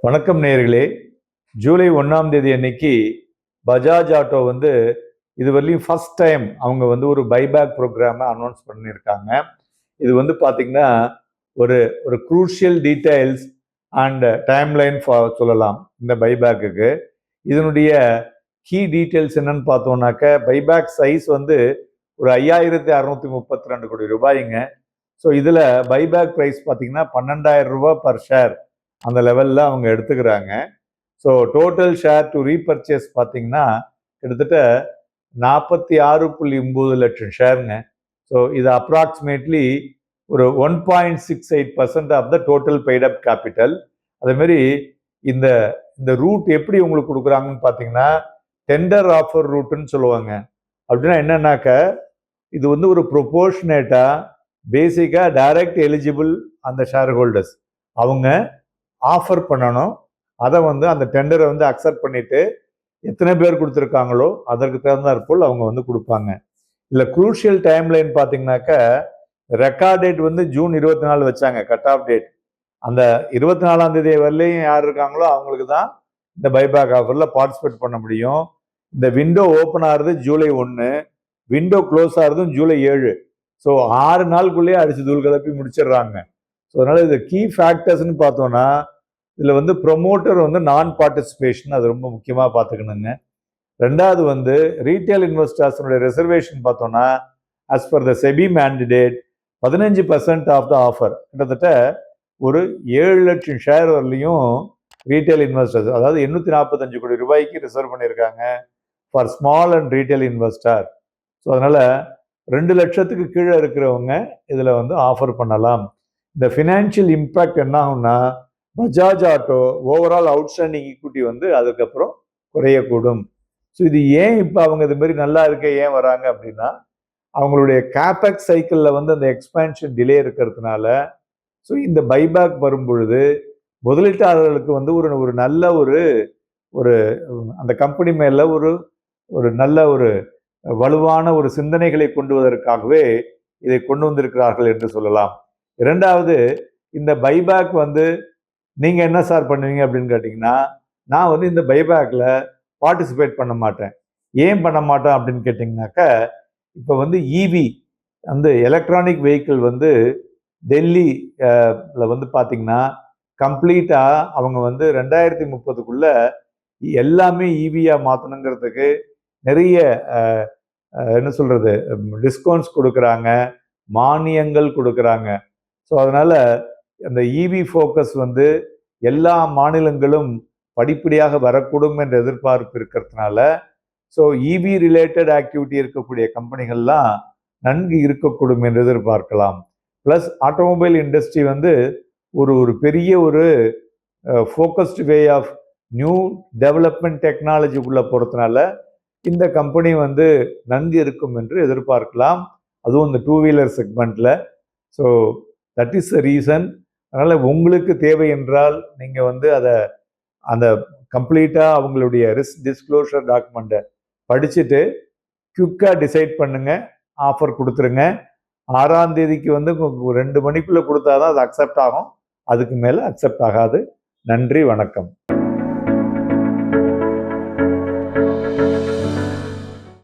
வணக்கம் நேயர்களே. ஜூலை 1ஆம் தேதி அன்னைக்கு பஜாஜ் ஆட்டோ வந்து இதுவரையிலும் ஃபர்ஸ்ட் டைம் அவங்க வந்து ஒரு பைபேக் ப்ரோக்ராமை அனௌன்ஸ் பண்ணியிருக்காங்க. இது வந்து பார்த்தீங்கன்னா ஒரு ஒரு குரூஷியல் டீடைல்ஸ் அண்ட் டைம்லைன் சொல்லலாம் இந்த பைபேக்குக்கு. இதனுடைய கீ டீட்டெயில்ஸ் என்னன்னு பார்த்தோம்னாக்க, பைபேக் சைஸ் வந்து ஒரு 5632 கோடி ரூபாய்ங்க. ஸோ இதில் பைபேக் ப்ரைஸ் பார்த்தீங்கன்னா 12,000 ரூபாய் பர் ஷேர் அந்த லெவலில் அவங்க எடுத்துக்கிறாங்க. So total share to repurchase பார்த்தீங்கன்னா கிட்டத்தட்ட 46.9 லட்சம் ஷேருங்க. ஸோ இது அப்ராக்சிமேட்லி ஒரு 1.68% of the total paid up capital. அதேமாரி இந்த இந்த ரூட் எப்படி உங்களுக்கு கொடுக்குறாங்கன்னு பார்த்தீங்கன்னா டெண்டர் ஆஃபர் ரூட்டுன்னு சொல்லுவாங்க. அப்படின்னா என்னன்னாக்க, இது வந்து ஒரு ப்ரொபோர்ஷனேட்டாக பேசிக்காக டைரக்ட் எலிஜிபிள் அந்த ஷேர் ஹோல்டர்ஸ் அவங்க ஆஃபர் பண்ணணும். அதை வந்து அந்த டெண்டரை வந்து அக்செப்ட் பண்ணிட்டு எத்தனை பேர் கொடுத்துருக்காங்களோ அதற்கு தகுந்தாற்போல் அவங்க வந்து கொடுப்பாங்க. இல்லை குரூஷியல் டைம்லைன் பார்த்தீங்கன்னாக்க, ரெக்கார்ட் டேட் வந்து ஜூன் 24 வச்சாங்க கட் ஆஃப் டேட். அந்த 24ஆம் தேதி வரலையும் யார் இருக்காங்களோ அவங்களுக்கு தான் இந்த பைபேக் ஆஃபரில் பார்ட்டிசிபேட் பண்ண முடியும். இந்த விண்டோ ஓப்பன் ஆகிறது ஜூலை 1, விண்டோ க்ளோஸ் ஆகிறதும் ஜூலை 7. ஸோ 6 நாளுக்குள்ளேயே அடிச்சு தூள் கிளப்பி முடிச்சிடுறாங்க. ஸோ அதனால இது கீ ஃபேக்டர்ஸ்ன்னு பார்த்தோன்னா, இதில் வந்து ப்ரொமோட்டர் வந்து நான் பார்ட்டிசிபேஷன், அது ரொம்ப முக்கியமாக பார்த்துக்கணுங்க. ரெண்டாவது வந்து ரீட்டைல் இன்வெஸ்டர்ஸனுடைய ரிசர்வேஷன் பார்த்தோன்னா, as per the SEBI mandate 15% of the offer, கிட்டத்தட்ட ஒரு 7 லட்சம் ஷேர் வரலையும் ரீட்டைல் இன்வெஸ்டர்ஸ், அதாவது 845 கோடி ரூபாய்க்கு ரிசர்வ் பண்ணியிருக்காங்க for small and retail investor. So அதனால் 2 லட்சத்துக்கு கீழே இருக்கிறவங்க இதில் வந்து ஆஃபர் பண்ணலாம். இந்த ஃபினான்ஷியல் இம்பேக்ட் என்ன ஆகும்னா, Bajaj auto overall outstanding equity வந்து அதுக்கப்புறம் குறையக்கூடும். ஸோ இது ஏன் இப்போ அவங்க இது மாதிரி நல்லா இருக்க ஏன் வராங்க அப்படின்னா, அவங்களுடைய கேபெக்ஸ் சைக்கிளில் வந்து அந்த எக்ஸ்பேன்ஷன் டிலே இருக்கிறதுனால, ஸோ இந்த பைபேக் வரும் பொழுது முதலீட்டாளர்களுக்கு வந்து ஒரு நல்ல ஒரு அந்த கம்பெனி மேல ஒரு நல்ல ஒரு வலுவான ஒரு சிந்தனைகளை கொண்டு வருவதற்காகவே இதை கொண்டு வந்திருக்கிறார்கள் என்று சொல்லலாம். இரண்டாவது, இந்த பைபேக் வந்து நீங்க என்ன சார் பண்ணுவீங்க அப்படின்னு கேட்டீங்கன்னா, நான் வந்து இந்த பைபேக்ல பார்ட்டிசிபேட் பண்ண மாட்டேன். ஏன் பண்ண மாட்டேன் அப்படின்னு கேட்டிங்கனாக்க, இப்போ வந்து இவி அந்த எலக்ட்ரானிக் வெஹிக்கிள் வந்து டெல்லியில் வந்து பார்த்தீங்கன்னா கம்ப்ளீட்டாக அவங்க வந்து 2030க்குள்ள எல்லாமே இவியாக மாற்றணுங்கிறதுக்கு நிறைய என்ன சொல்கிறது டிஸ்கவுண்ட்ஸ் கொடுக்குறாங்க, மானியங்கள் கொடுக்குறாங்க. ஸோ அதனால் அந்த இவி ஃபோக்கஸ் வந்து எல்லா மாநிலங்களும் படிப்படியாக வரக்கூடும் என்ற எதிர்பார்ப்பு இருக்கிறதுனால, ஸோ இவி ரிலேட்டட் ஆக்டிவிட்டி இருக்கக்கூடிய கம்பெனிகள்லாம் நன்கு இருக்கக்கூடும் என்று எதிர்பார்க்கலாம். ப்ளஸ் ஆட்டோமொபைல் இண்டஸ்ட்ரி வந்து ஒரு பெரிய ஒரு focused way of new development டெக்னாலஜிக்குள்ளே போகிறதுனால இந்த கம்பெனி வந்து நன்கு இருக்கும் என்று எதிர்பார்க்கலாம், அதுவும் இந்த 2 வீலர் செக்மெண்ட்டில். So that is the reason. அதனால் உங்களுக்கு தேவை என்றால் நீங்கள் வந்து அந்த கம்ப்ளீட்டாக அவங்களுடைய ரிஸ்க் டிஸ்க்ளோஷர் டாக்குமெண்ட்டை படிச்சுட்டு குயிக்காக டிசைட் பண்ணுங்கள், ஆஃபர் கொடுத்துருங்க. 6ஆம் தேதிக்கு வந்து 2 மணிக்குள்ளே கொடுத்தா தான் அது அக்செப்ட் ஆகும், அதுக்கு மேலே அக்செப்ட் ஆகாது. நன்றி, வணக்கம்.